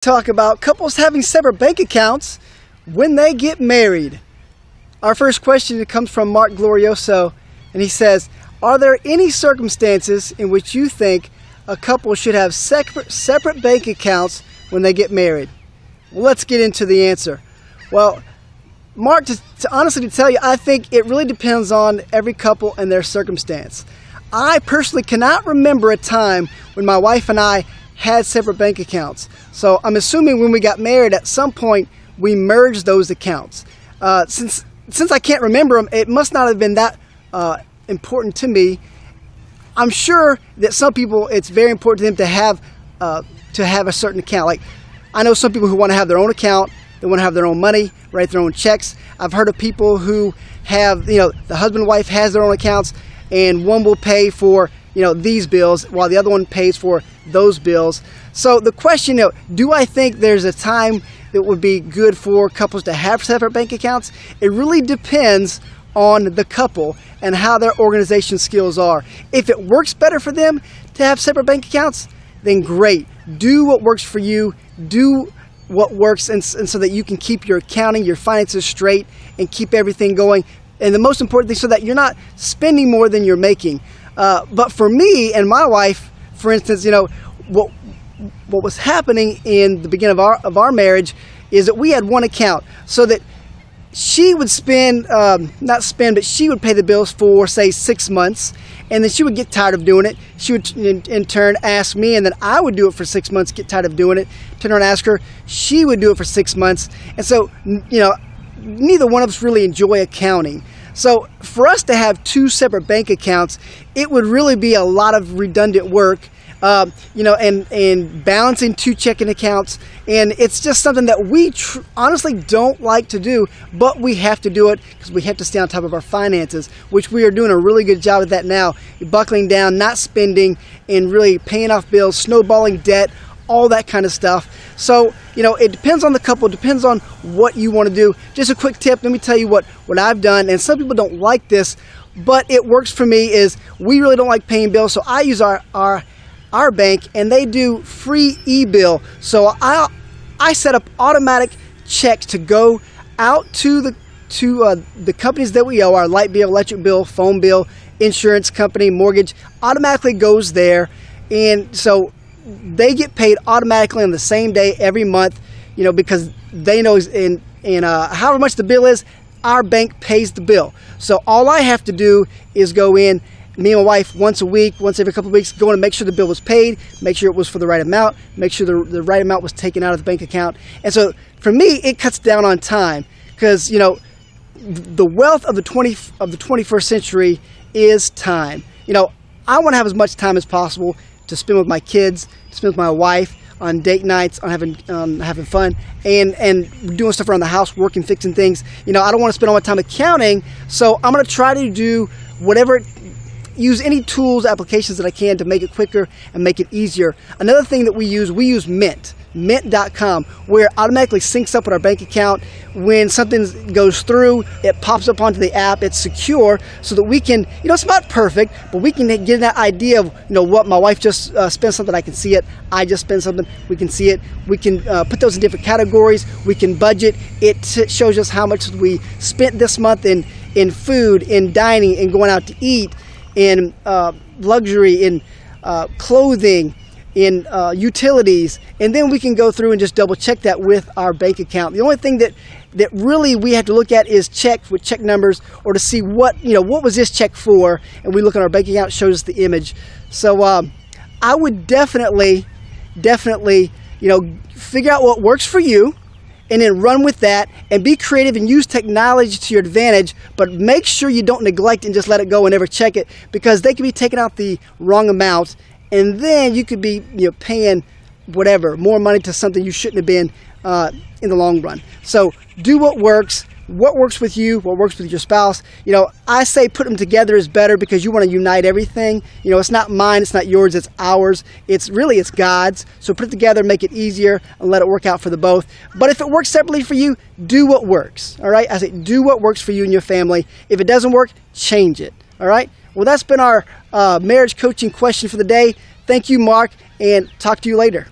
talk about couples having separate bank accounts when they get married. Our first question comes from Mark Glorioso, and he says, are there any circumstances in which you think a couple should have separate bank accounts when they get married? Well, let's get into the answer. Well, Mark, honestly to tell you, I think it really depends on every couple and their circumstance. I personally cannot remember a time when my wife and I had separate bank accounts. So I'm assuming when we got married, at some point, we merged those accounts. Since I can't remember them, it must not have been that important to me. I'm sure that some people, it's very important to them to have a certain account. Like, I know some people who want to have their own account. They want to have their own money, write their own checks. I've heard of people who have, the husband and wife has their own accounts, and one will pay for, these bills while the other one pays for those bills. So the question, do I think there's a time that would be good for couples to have separate bank accounts? It really depends on the couple and how their organization skills are. If it works better for them to have separate bank accounts, then great. Do what works for you. Do what works and so that you can keep your accounting, your finances straight, and keep everything going. And the most important thing, so that you're not spending more than you're making. But for me and my wife, for instance, what was happening in the beginning of our marriage is that we had one account, so that she would but she would pay the bills for, say, 6 months, and then she would get tired of doing it. She would in turn ask me, and then I would do it for 6 months, get tired of doing it, turn around and ask her. She would do it for 6 months. And so, neither one of us really enjoy accounting. So for us to have two separate bank accounts, it would really be a lot of redundant work, and balancing two checking accounts. And it's just something that we honestly don't like to do, but we have to do it because we have to stay on top of our finances, which we are doing a really good job of that now, buckling down, not spending, and really paying off bills, snowballing debt, all that kind of stuff. So, it depends on the couple, it depends on what you want to do. Just a quick tip, let me tell you what I've done, and some people don't like this, but it works for me, is we really don't like paying bills, so I use our bank, and they do free e-bill. So I set up automatic checks to go out to the companies that we owe, our light bill, electric bill, phone bill, insurance company, mortgage, automatically goes there. And so they get paid automatically on the same day every month, because they know however much the bill is, our bank pays the bill. So all I have to do is go in, me and my wife, once a week, once every couple of weeks, go in and make sure the bill was paid, make sure it was for the right amount, make sure the right amount was taken out of the bank account. And so for me, it cuts down on time, because the wealth of the 21st century is time. I want to have as much time as possible to spend with my kids, to spend with my wife, on date nights, on having fun, and doing stuff around the house, working, fixing things. I don't want to spend all my time accounting, so I'm going to try to do use any tools, applications that I can to make it quicker and make it easier. Another thing that we use Mint. Mint.com, where it automatically syncs up with our bank account. When something goes through, it pops up onto the app. It's secure, so that we can, it's not perfect, but we can get that idea of, what my wife just spent something, I can see it. I just spent something, we can see it. We can put those in different categories. We can budget. It shows us how much we spent this month in food, in dining, in going out to eat, in luxury, in clothing, in utilities, and then we can go through and just double check that with our bank account. The only thing that really we have to look at is check with check numbers, or to see what was this check for, and we look at our bank account, it shows us the image. So I would definitely figure out what works for you, and then run with that, and be creative and use technology to your advantage, but make sure you don't neglect and just let it go and never check it, because they could be taking out the wrong amount, and then you could be paying more money to something you shouldn't have been in the long run. So do what works with you, what works with your spouse. I say put them together is better, because you want to unite everything. It's not mine, it's not yours, it's ours. It's God's. So put it together, make it easier, and let it work out for the both. But if it works separately for you, do what works. All right? I say do what works for you and your family. If it doesn't work, change it. All right? Well, that's been our marriage coaching question for the day. Thank you, Mark, and talk to you later.